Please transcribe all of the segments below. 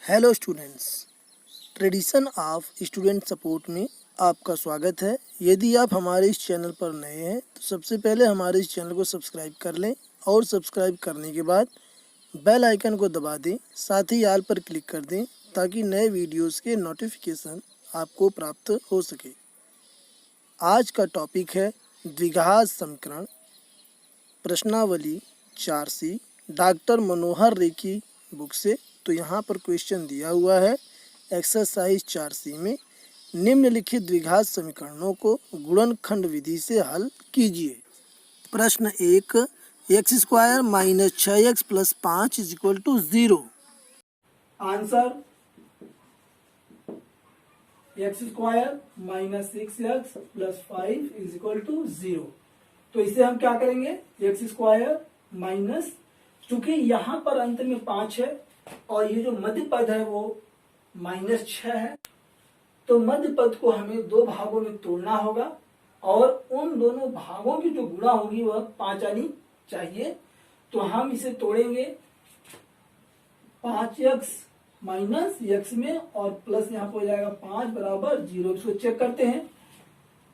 Hello students, tradition of student support में आपका स्वागत है। यदि आप हमारे इस चैनल पर नए हैं तो सबसे पहले हमारे इस चैनल को सब्सक्राइब कर लें और सब्सक्राइब करने के बाद बेल आइकन को दबा दें, साथ ही ऑल पर क्लिक कर दें ताकि नए वीडियोस के नोटिफिकेशन आपको प्राप्त हो सके। आज का टॉपिक है द्विघात समीकरण, प्रश्नावली 4C, डॉक्टर मनोहर रे की बुक से। तो यहाँ पर क्वेश्चन दिया हुआ है एक्सरसाइज 4C में, निम्नलिखित द्विघात समीकरणों को गुणनखंड विधि से हल कीजिए। प्रश्न 1, x² minus 6x plus 5 is equal to 0। Answer x² minus 6x plus 5 is equal to 0। तो इसे हम क्या करेंगे, x² माइनस, चूंकि यहाँ पर अंत में 5 है और ये जो मध्य पद है वो -6 है, तो मध्य पद को हमें दो भागों में तोड़ना होगा और उन दोनों भागों की जो गुणा होगी वह 5 आनी चाहिए। तो हम इसे तोड़ेंगे 5x माइनस x में और प्लस यहाँ पर हो जाएगा 5 बराबर 0। इसको चेक करते हैं,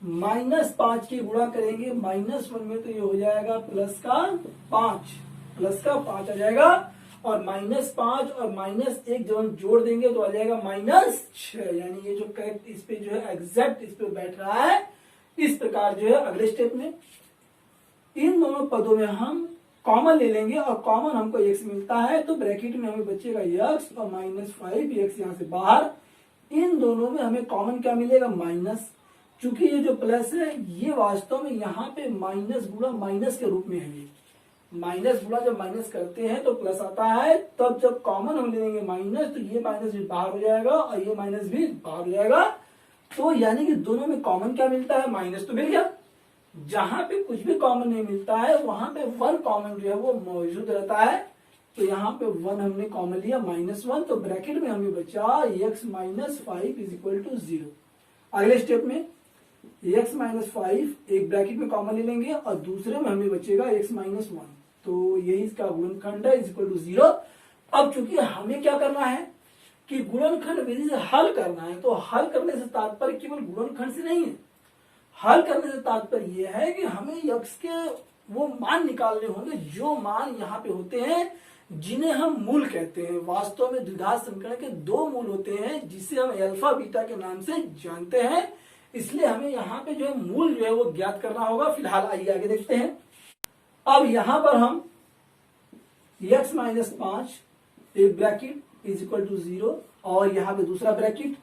-5 की गुणा करेंगे -1 में तो ये हो जाएगा प्लस का 5 आ जाएगा और -5 और -1 जब हम जोड़ देंगे तो आ जाएगा -6। यानी ये जो करेक्ट इस पे जो है एग्जैक्ट इस पे बैठ रहा है। इस प्रकार जो है अगले स्टेप में इन दोनों पदों में हम कॉमन ले लेंगे और कॉमन हमको x मिलता है, तो ब्रैकेट में हमें बचेगा x और -5x यहाँ से बाहर। इन दोनों में हमें कॉमन क्या मिलेगा, माइनस। चूंकि ये जो प्लस है ये वास्तव में यहाँ पे माइनस गुणा माइनस के रूप में है। ये माइनस गुणा जब माइनस करते हैं तो प्लस आता है, तब जब कॉमन हम ले लेंगे माइनस तो ये माइनस भी बाहर हो जाएगा और ये माइनस भी बाहर हो जाएगा। तो यानी कि दोनों में कॉमन क्या मिलता है, माइनस तो मिल गया। जहां पे कुछ भी कॉमन नहीं मिलता है वहां पे 1 कॉमन जो है वो मौजूद रहता है। तो यहाँ पे 1 हमने कॉमन लिया -1, तो ब्रैकेट में हमें बचा x minus 5 is equal to 0। अगले स्टेप में x माइनस 5 एक ब्रैकेट में कॉमन ले लेंगे और दूसरे में हमें बचेगा x माइनस 1, तो यही इसका गुणनखंड है इज इक्वल टू 0। अब चूंकि हमें क्या करना है कि गुणनखंड विधि से हल करना है, तो हल करने से तात्पर्य केवल गुणनखंड से नहीं है, हल करने से तात्पर्य यह है कि हमें x के वो मान निकालने होंगे जो मान यहाँ पे होते हैं जिन्हें हम मूल कहते हैं। वास्तव में द्विघात समीकरण के दो मूल होते हैं जिसे हम अल्फा बीटा के नाम से जानते हैं, इसलिए हमें यहाँ पे जो है मूल जो है वो ज्ञात करना होगा। फिलहाल आइए आगे देखते हैं। अब यहां पर हम x माइनस 5 एक ब्रैकेट इज इक्वल टू 0 और यहाँ पे दूसरा bracket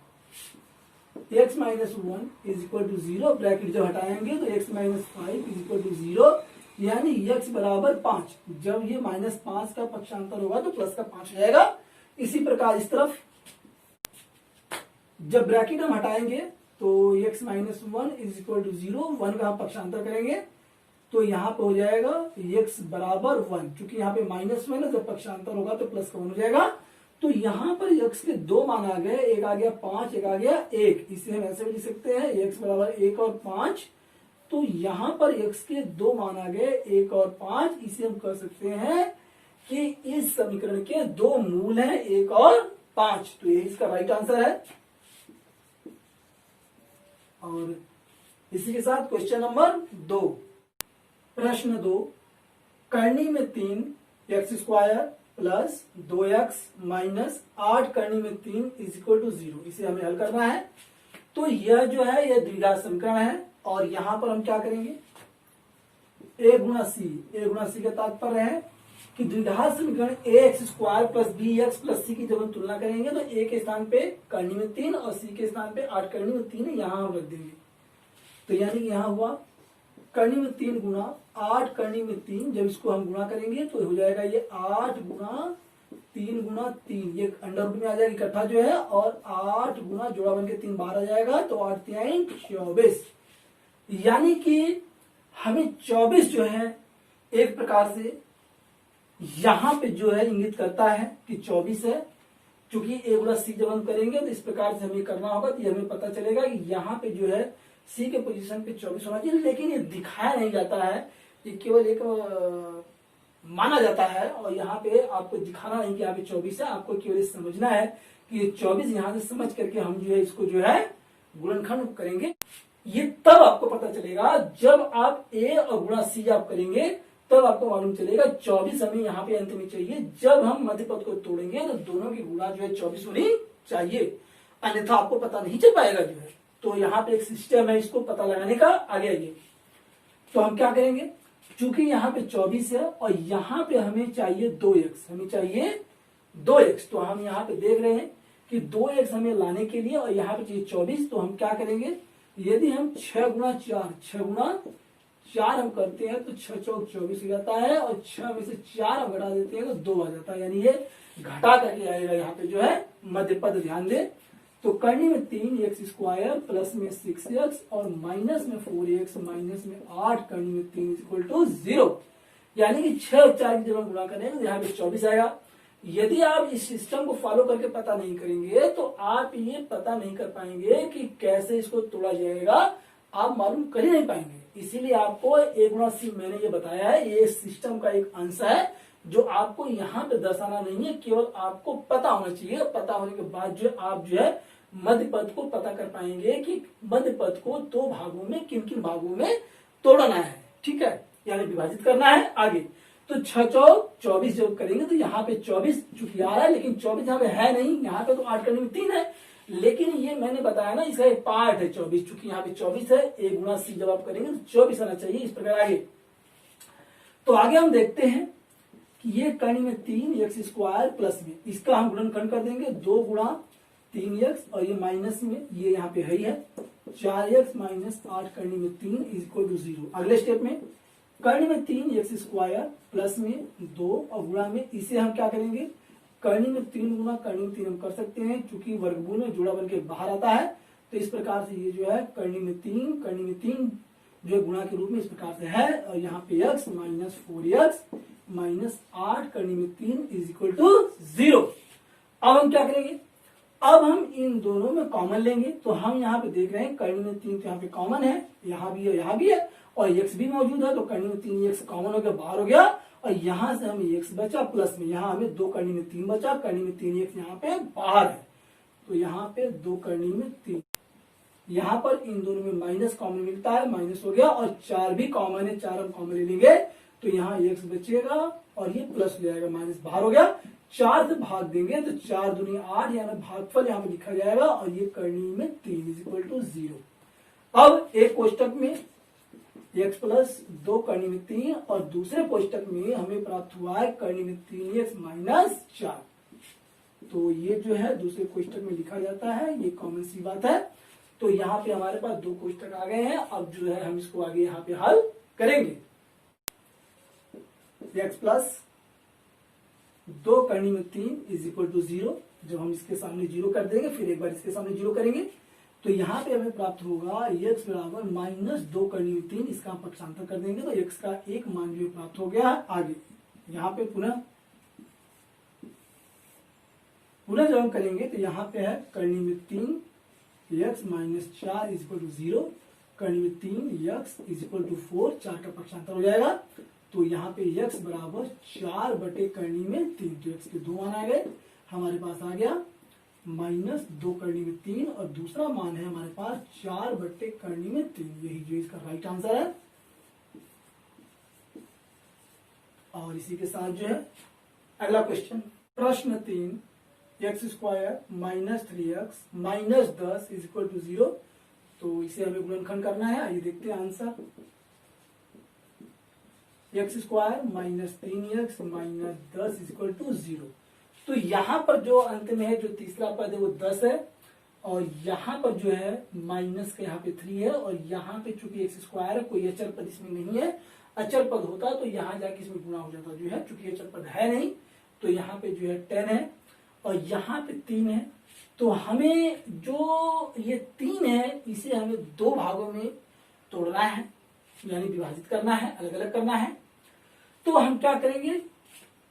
x minus 1 is equal to 0, bracket जब हटाएंगे तो x minus 5 is equal to 0, यानी x बराबर 5। जब ये -5 का पक्षांतर होगा तो प्लस का 5 हो जाएगा। इसी प्रकार इस तरफ जब ब्रैकेट हम हटाएंगे तो x minus 1 is equal to 0, 1 का हम पक्षांतर करेंगे तो यहाँ पे हो जाएगा x बराबर 1। चूंकि यहाँ पे -1 है, जब पक्षांतर होगा तो प्लस का 1 हो जाएगा। तो यहाँ पर x के दो मान आ गए, एक आ गया 5, एक आ गया 1। इसे हम ऐसे भी लिख सकते हैं x बराबर 1 और 5। तो यहाँ पर x के दो मान आ गए 1 और 5। इसे हम कह सकते हैं कि इस समीकरण के दो मूल हैं 1 और 5, तो यही इसका राइट आंसर है। और इसी के साथ क्वेश्चन नंबर 2, प्रश्न 2, करनी में 3 x² प्लस 2x माइनस 8 करनी में 3 इज इक्वल टू 0। इसे हमें हल करना है। तो यह जो है यह द्विघात समीकरण है और यहां पर हम क्या करेंगे, a गुणा सी का तात्पर्य है कि द्विघात समीकरण ax² plus bx plus c की जब हम तुलना करेंगे तो a के स्थान पे करनी में 3 और c के स्थान पे 8 करनी में 3 यहां हम रख देंगे। तो यानी कि यहां हुआ करनी में 3 गुना 8 करनी में 3, जब इसको हम गुणा करेंगे तो हो जाएगा ये 8 गुना 3 गुना 3, ये अंडर रूट में आ जाएगा इकट्ठा जो है, और 8 गुना जोड़ा बन के 3 बाहर आ जाएगा, तो 8 3 24। यानी कि हमें 24 जो है एक प्रकार से यहां पे जो है इंगित करता है कि 24 है। क्योंकि a गुना सी जब हम करेंगे तो इस प्रकार से हमें करना होगा, तो ये हमें पता चलेगा कि यहाँ पे जो है सी के पोजीशन पे 24 होना चाहिए। लेकिन ये दिखाया नहीं जाता है, ये केवल एक माना जाता है और यहाँ पे आपको दिखाना नहीं कि यहाँ पे 24 है, आपको केवल समझना है कि ये 24 यहां से समझ करके हम जो है इसको जो है गुणनखंड करेंगे। ये तब आपको पता चलेगा जब आप ए और गुणा सी आप करेंगे, तब आपको मालूम चलेगा 24 हमें यहाँ पे अंत में चाहिए। जब हम मध्य पद को तोड़ेंगे तो दोनों की गुणा जो है 24 होनी चाहिए, अन्यथा आपको पता नहीं चल पाएगा जो है। तो यहाँ पे एक सिस्टम है इसको पता लगाने का। आगे आइए, तो हम क्या करेंगे, चूंकि यहाँ पे 24 है और यहाँ पे हमें चाहिए 2x, हमें चाहिए 2x, तो हम यहाँ पे देख रहे हैं कि 2x हमें लाने के लिए और यहाँ पे चाहिए 24, तो हम क्या करेंगे, यदि हम 6 गुणा 4 हम करते हैं तो 6 चौक 24 हो जाता है और 6 में से 4 हम घटा देते हैं तो 2 आ जाता है, यानी ये घटा करके आएगा यहाँ पे जो है मध्य पद। ध्यान दे, तो करने में 3x² प्लस में 6x और माइनस में 4x माइनस में 8 करने में 3 इक्वल टू 0, यानी कि 6 और 4 की जब हम गुणा करेंगे तो यहाँ पे 24 आएगा। यदि आप इस सिस्टम को फॉलो करके पता नहीं करेंगे तो आप ये पता नहीं कर पाएंगे कि कैसे इसको तोड़ा जाएगा, आप मालूम कर ही नहीं पाएंगे। इसीलिए आपको ए गुणा सी मैंने ये बताया है, ये सिस्टम का एक अंश है जो आपको यहाँ पे दर्शाना नहीं है, केवल आपको पता होना चाहिए। पता होने के बाद जो आप जो है मध्य पद को पता कर पाएंगे कि मध्य पद को 2 भागों में किन किन भागों में तोड़ना है, ठीक है, यानी विभाजित करना है। आगे तो 6 चौक 24 जब करेंगे तो यहाँ पे 24 चूंकि आ रहा है, लेकिन 24 यहाँ पे है नहीं, यहाँ पे तो 8 करने में 3 है, लेकिन ये मैंने बताया ना इसका एक पार्ट है 24, चूंकि यहाँ पे 24 है, ए गुणा सी जब आप करेंगे तो 24 आना चाहिए। इस प्रकार आगे, तो आगे हम देखते हैं कि ये करने में 3x² प्लस में इसका हम गुणनखंड कर देंगे, 2 गुणा 3x और ये माइनस में ये यहाँ पे है 4x माइनस 8 करने में 3 इक्वल टू 0। अगले स्टेप में करने में 3x² प्लस में 2 और गुणा में इसे हम क्या करेंगे, करने में 3 गुणा करने में 3 हम कर सकते हैं, क्योंकि वर्गमूल में जोड़ा बन के बाहर आता है। तो इस प्रकार से ये जो है करने में 3 जो है गुणा के रूप में इस प्रकार से है, और यहाँ पे x माइनस 4x माइनस 8 करने में 3 इज इक्वल टू 0। अब हम क्या करेंगे, अब हम इन दोनों में कॉमन लेंगे, तो हम यहाँ पे देख रहे हैं करने में 3 तो यहाँ पे कॉमन है, यहाँ भी है, यहाँ भी है, और x भी मौजूद है, तो करने में 3 x कॉमन हो गया, बाहर हो गया, और यहां से हमें x बचा प्लस में यहाँ हमें 2 करने में 3 बचा, करने में 3x यहाँ पे बाहर है, तो यहाँ पे 2 करने में 3, यहाँ पर इन दोनों में माइनस कॉमन मिलता है, माइनस हो गया, और 4 भी कॉमन है, 4 हम कॉमन ले लेंगे तो यहाँ x बचेगा और ये प्लस हो जाएगा, माइनस बाहर हो गया, 4 से भाग देंगे तो 4 दूनी 8, यानी भागफल यहाँ पे लिखा जाएगा, और ये करनी में 3 इज इक्वल टू 0। अब एक कोष्टक में x प्लस 2 करनी में 3 और दूसरे कोष्टक में हमें प्राप्त हुआ है करनी में 3x माइनस 4, तो ये जो है दूसरे कोष्टक में लिखा जाता है, ये कॉमन सी बात है। तो यहाँ पे हमारे पास 2 कोष्टक आ गए हैं, अब जो है हम इसको आगे यहाँ पे हल करेंगे। x प्लस 2 करनी में 3 इज इक्वल टू 0, जब हम इसके सामने 0 कर देंगे, फिर एक बार इसके सामने 0 करेंगे, तो यहाँ पे हमें प्राप्त होगा x बराबर माइनस 2 करनी में 3, इसका हम पक्षांतर कर देंगे तो x का एक मान जो प्राप्त हो गया। आगे यहाँ पे पुनः जब हम करेंगे तो यहाँ पे है करनी में 3 x minus 4 is equal to 0, करनी में 3 x इज इक्वल टू 4, 4 का पक्षांतर हो जाएगा, तो यहाँ पे x बराबर 4 बटे करनी में 3, तो x के 2 मान आ गए, हमारे पास आ गया माइनस 2 करनी में 3, और दूसरा मान है हमारे पास 4 बटे करनी में 3, यही जो इसका राइट आंसर है। और इसी के साथ जो है अगला क्वेश्चन, प्रश्न 3, x² minus 3x minus 10 is equal to 0, तो इसे हमें गुणनखंड करना है। आइए देखते हैं answer, x² minus 3x minus 10 is equal to 0। तो यहाँ पर जो अंत में है जो तीसरा पद है वो 10 है, और यहाँ पर जो है माइनस का यहाँ पे 3 है, और यहाँ पे चूंकि x² है, कोई अचर पद इसमें नहीं है, अचर पद होता तो यहाँ जाके इसमें गुणा हो जाता, जो है चूंकि अचर पद है नहीं, तो यहाँ पे जो है 10 है और यहाँ पे 3 है, तो हमें जो ये 3 है इसे हमें 2 भागों में तोड़ना है, यानी विभाजित करना है, अलग अलग करना है। तो हम क्या करेंगे,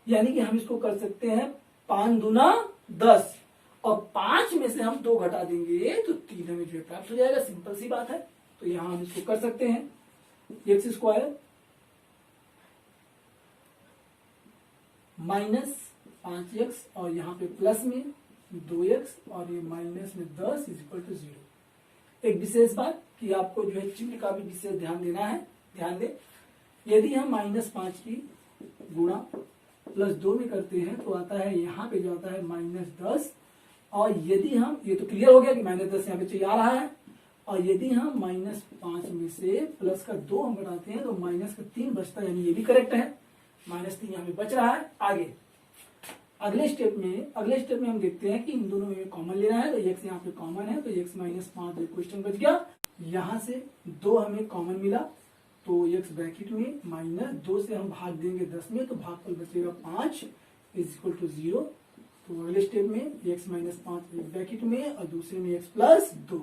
यानी कि हम इसको कर सकते हैं 5 दूना 10, और 5 में से हम 2 घटा देंगे तो 3 हमें जो प्राप्त हो जाएगा, सिंपल सी बात है। तो यहां हम इसको कर सकते हैं, x² माइनस 5x और यहाँ पे प्लस में 2x और ये माइनस में 10 इज इक्वल टू 0। एक विशेष बात कि आपको जो है चिन्ह का भी विशेष ध्यान देना है। ध्यान दें, यदि हम -5 की गुणा +2 में करते हैं तो आता है यहाँ पे जो आता है -10, और यदि हम, ये तो क्लियर हो गया कि -10 यहाँ पे चाहिए आ रहा है, और यदि हम -5 में से प्लस का 2 हम घटाते हैं तो -3 बचता है, यानी ये भी करेक्ट है। -3 यहाँ पे बच रहा है। आगे अगले स्टेप में हम देखते हैं कि इन दोनों में कॉमन लेना है, तो x यहाँ पे कॉमन है, तो x -5 क्वेश्चन बच गया। यहाँ से 2 हमें कॉमन मिला, तो x ब्रैकेट में -2 से हम भाग देंगे 10 में, तो भागफल बचेगा 5 इज इक्वल टू 0। तो अगले स्टेप में x -5 एक ब्रैकेट में और दूसरे में x +2,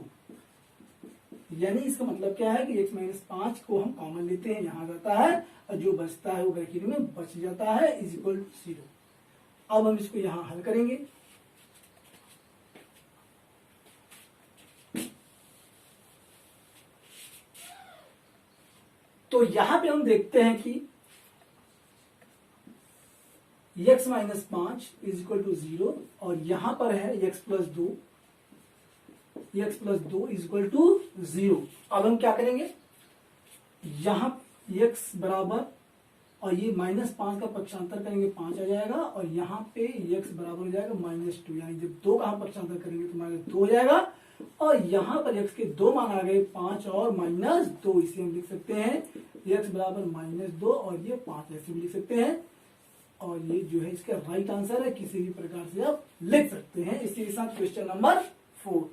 यानी इसका मतलब क्या है कि x -5 को हम कॉमन लेते हैं, यहाँ जाता है, और जो बचता है वो ब्रैकेट में बच जाता है इज इक्वल टू 0। अब हम इसको यहां हल करेंगे। तो यहां पे हम देखते हैं कि x -5 इज इक्वल टू 0, और यहां पर है x +2 इज इक्वल टू 0। अब हम क्या करेंगे, यहां x बराबर, और ये -5 का पक्षांतर करेंगे 5 आ जाएगा, और यहाँ पे x बराबर हो जाएगा -2, यानी जब 2 का हम पक्षांतर करेंगे तो -2 हो जाएगा, और यहाँ पर x के 2 मान आ गए, 5 और -2। इसे हम लिख सकते हैं x बराबर -2 और ये 5, ऐसे भी लिख सकते हैं, और ये जो है इसका राइट आंसर है। किसी भी प्रकार से आप लिख सकते हैं। इसी के साथ क्वेश्चन नंबर 4,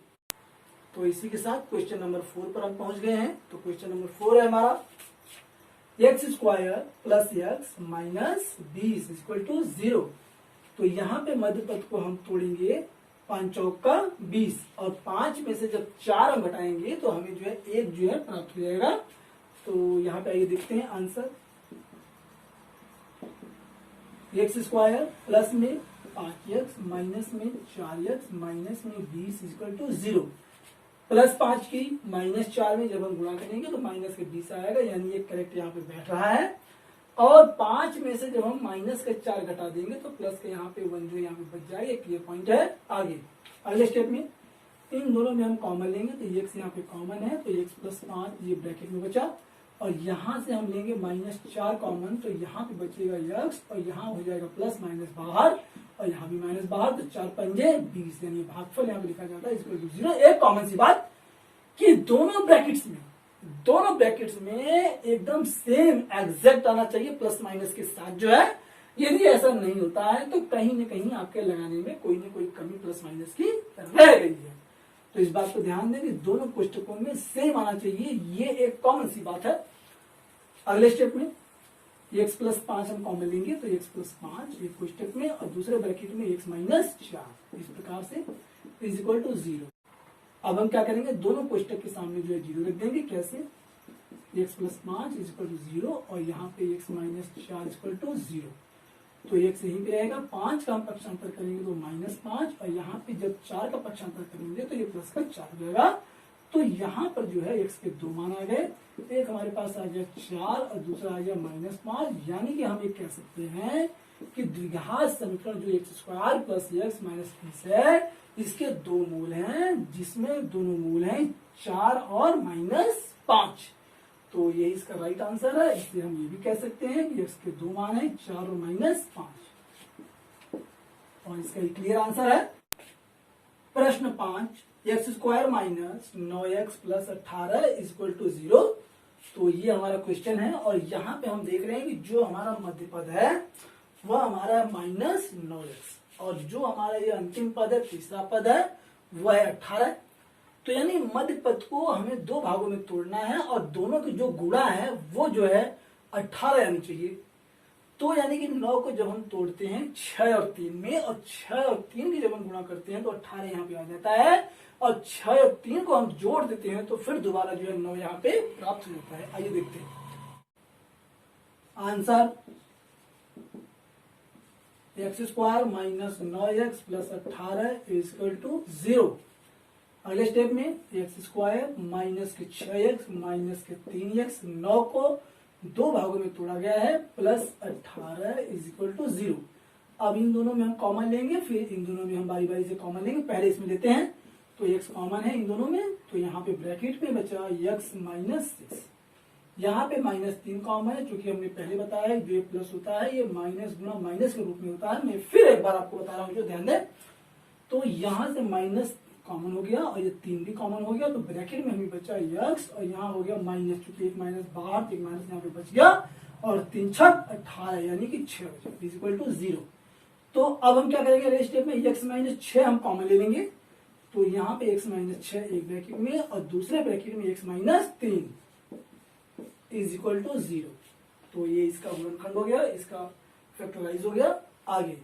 तो इसी के साथ क्वेश्चन नंबर 4 पर हम पहुंच गए हैं। तो क्वेश्चन नंबर 4 है हमारा x² + x - 20 इक्वल टू 0। तो यहाँ पे मध्य पद को हम तोड़ेंगे 5 चौक का 20, और 5 में से जब 4 हम घटाएंगे तो हमें जो है 1 जो है प्राप्त हो जाएगा। तो यहाँ पे आइए देखते हैं आंसर। x² प्लस में 5x माइनस में 4x माइनस में 20 इक्वल टू 0। +5 की -4 में जब हम गुणा करेंगे तो माइनस के 20 आएगा, यानी ये करेक्ट यहाँ पे बैठ रहा है। और 5 में से जब हम -4 घटा देंगे तो प्लस के यहाँ पे 1 जो यहाँ पे बच जाएगा, एक क्लियर पॉइंट है। आगे अगले स्टेप में इन दोनों में हम कॉमन लेंगे, तो x यहाँ पे कॉमन है, तो x +5 ये ब्रैकेट में बचा, और यहाँ से हम लेंगे -4 कॉमन, तो यहाँ पे बचेगा x, और यहाँ हो जाएगा प्लस माइनस बाहर, और यहाँ भी माइनस बाहर, तो 4 पंजे 20, यानी भागफल यहाँ पे लिखा जाता है इक्वल टू 0। एक कॉमन सी बात कि दोनों ब्रैकेट्स में एकदम सेम एग्जैक्ट आना चाहिए प्लस माइनस के साथ जो है। यदि ऐसा नहीं होता है तो कहीं न कहीं आपके लगाने में कोई न कोई कमी प्लस माइनस की रह गई है। तो इस बात को ध्यान दें कि दोनों कोष्टकों में सेम आना चाहिए, ये एक कॉमन सी बात है। अगले स्टेप में x +5 हम कॉमन लेंगे, तो x +5 एक कोष्टक में और दूसरे ब्रैकेट में x -4, इस प्रकार से इज इक्वल टू 0। अब हम क्या करेंगे, दोनों कोष्टक के सामने जो है 0 रख देंगे। कैसे, x +5 इज इक्वल टू 0, और यहाँ पे x -4 इक्वल टू 0। तो x यहीं पे रहेगा, 5 का हम पक्षांतर करेंगे तो -5, और यहाँ पे जब 4 का पक्षांतर करेंगे तो ये प्लस का 4 हो जाएगा। तो यहाँ पर जो है x के 2 मान आ गए, एक हमारे पास आ गया 4 और दूसरा आ गया -5, यानी कि हम ये कह सकते हैं कि द्विघात समीकरण जो x² + x - 20 है, इसके 2 मूल हैं, जिसमें दोनों मूल हैं 4 और -5। तो ये इसका राइट आंसर है। इसलिए हम ये भी कह सकते हैं कि x के 2 मान है 4 और -5, और इसका क्लियर आंसर है। प्रश्न 5, x² - 9x + 18 इक्वल टू 0। तो ये हमारा क्वेश्चन है, और यहाँ पे हम देख रहे हैं कि जो हमारा मध्य पद है वह हमारा -9x, और जो हमारा ये अंतिम पद है, तीसरा पद है, वह है 18। तो यानी मध्य पद को हमें 2 भागों में तोड़ना है, और दोनों की जो गुणा है वो जो है 18 आनी चाहिए। तो यानी कि 9 को जब हम तोड़ते हैं 6 और 3 में, और 6 और 3 की जब हम गुणा करते हैं तो 18 यहाँ पे आ जाता है, और 6 और 3 को हम जोड़ देते हैं तो फिर दोबारा जो है 9 यहाँ पे प्राप्त हो जाता है। आइए देखते हैं answer. x² - 9x + 18 equal to 0। अगले स्टेप में x² - 6x - 3x, 9 को 2 भागों में तोड़ा गया है, +18 इज इक्वल टू 0। अब इन दोनों में हम कॉमन लेंगे, फिर इन दोनों में हम बारी बारी से कॉमन लेंगे। पहले इसमें लेते हैं, तो x कॉमन है इन दोनों में, तो यहाँ पे ब्रैकेट में बचा x माइनस 6। यहाँ पे -3 कॉमन है, क्योंकि हमने पहले बताया जो ये प्लस होता है ये माइनस गुना माइनस के रूप में होता है। मैं फिर एक बार आपको बता रहा हूँ, जो ध्यान दें। तो यहाँ से माइनस कॉमन हो गया और ये 3 भी कॉमन हो गया, तो ब्रैकेट में हमें बचा x और यहाँ हो गया माइनस, चूंकि एक माइनस बाहर, तो एक माइनस यहाँ पे बच गया, और 3 छक 18 यानी कि 6 बचा, इज इक्वल टू 0। तो अब हम क्या करेंगे, अगले स्टेप में x माइनस 6 हम कॉमन ले लेंगे। तो यहाँ पे x माइनस 6 एक ब्रैकेट में और दूसरे ब्रैकेट में x minus 3 is equal to 0। तो ये इसका गुणनखंड हो गया, इसका फैक्टराइज हो गया। आगे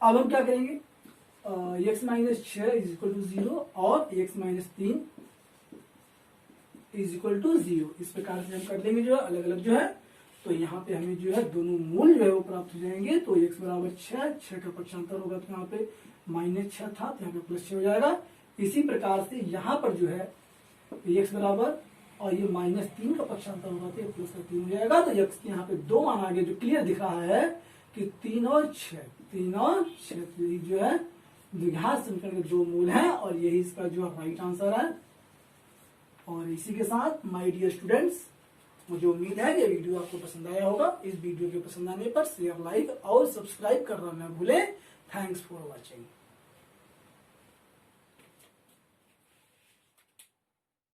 अब हम क्या करेंगे, x minus 6 is equal to 0 और x minus 3 is equal to 0। इस प्रकार से हम कर लेंगे जो है अलग अलग जो है। तो यहाँ पे हमें जो है दोनों मूल जो है वो प्राप्त हो जाएंगे। तो x बराबर 6 का पक्षांतर होगा, तो यहाँ पे -6 था, तो यहाँ पे +6 हो जाएगा। इसी प्रकार से यहाँ पर जो है x बराबर और ये -3 का पक्षांतर होगा, तो ये +3 हो जाएगा। तो x के यहाँ पे 2 मान आ गए, जो क्लियर दिख रहा है कि 3 और 6 जो है द्विघात समीकरण के 2 मूल हैं, और यही इसका जो राइट आंसर है। और इसी के साथ माय डियर स्टूडेंट्स, मुझे उम्मीद है कि ये वीडियो आपको पसंद आया होगा। इस वीडियो के पसंद आने पर शेयर, लाइक और सब्सक्राइब करना न भूलें। Thanks for watching.